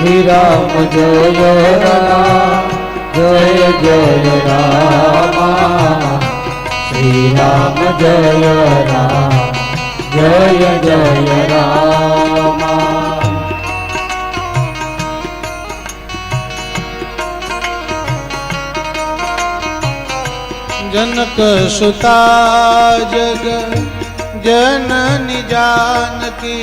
શ્રી રામ જય રામ જય જય રામ શ્રી રામ જય રામ જય જય રામ जनक सुता जग जननी जानकी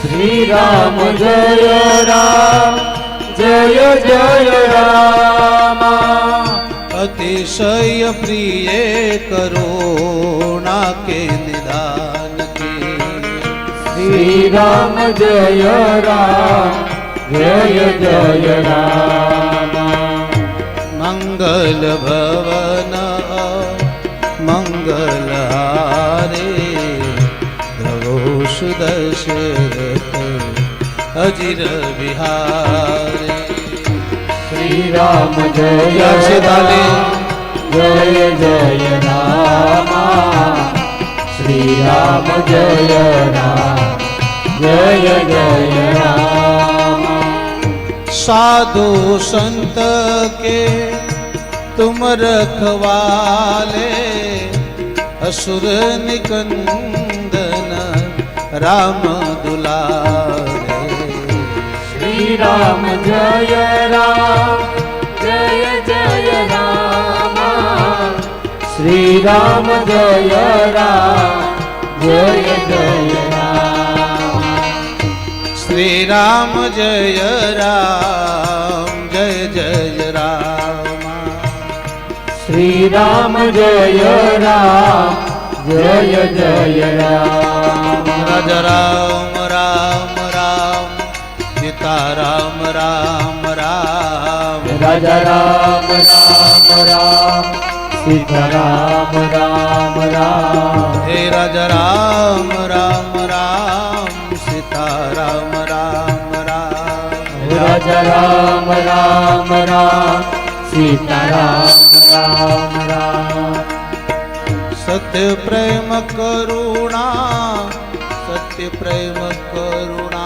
श्री राम जय राम जय जय राम अतिशय प्रिय करुणा के निदान की श्री राम जय राम जय जय राम मंगल भवन मंगलहारे प्रभु सुदशरथ अजिर बिहारे श्री राम जय जय जय राम श्री राम जय राम जय जय राम साधु संत के तुम रखवाले असुर निकंदन राम दुलारे श्री राम जय जय राम श्री राम जय जय राम श्री राम जय जय राम श्री राम जय जय राम राजा राम राम राम सीता राम राम राम राजा राम राम राम सीता राम राम राम हे राजा राम राम राम सीता राम राम राम राजा राम राम राम सीता राम राम राम सत्य प्रेम करुणा सत्य प्रेम करुणा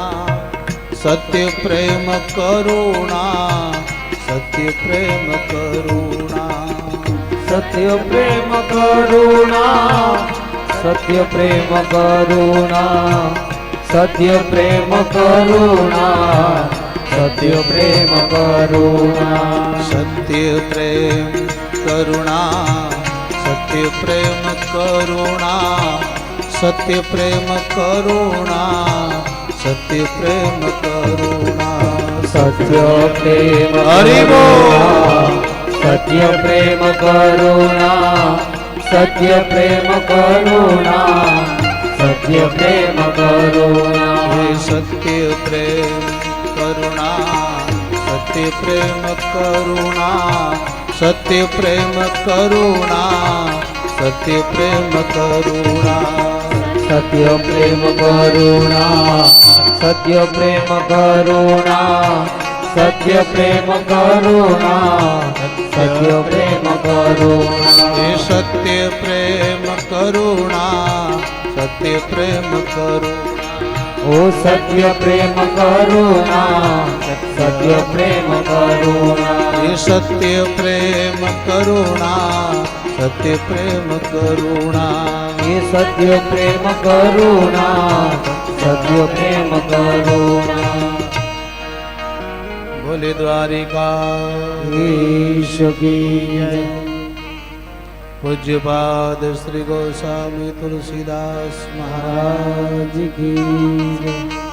सत्य प्रेम करुणा सत्य प्रेम करुणा सत्य प्रेम करुणा सत्य प्रेम करुणा सत्य प्रेम करुणा सत्य प्रेम करुणा सत्य प्रेम करुणा सत्य प्रेम करुणा सत्य प्रेम करुणा सत्य प्रेम करुणा सत्य प्रेम हरि बोल सत्य प्रेम करुणा सत्य प्रेम करुणा सत्य प्रेम करुणा हे सत्य प्रेम करुणा सत्य प्रेम करुणा सत्य प्रेम करुणा सत्य प्रेम करुणा सत्य प्रेम करुणा सत्य प्रेम करुणा सत्य प्रेम करुणा सत्य प्रेम करुणा हे सत्य प्रेम करुणा सत्य प्रेम करुणा ओ सत्य प्रेम करुणा सत्य प्रेम करुणा हे सत्य प्रेम करुणा सत्य प्रेम करुणा हे सत्य प्रेम करुणा सत्य प्रेम करुणा बोले द्वारिका ईश की जय पूज्यपाद श्री गोस्वामी तुलसीदास महाराज महाराज की जय।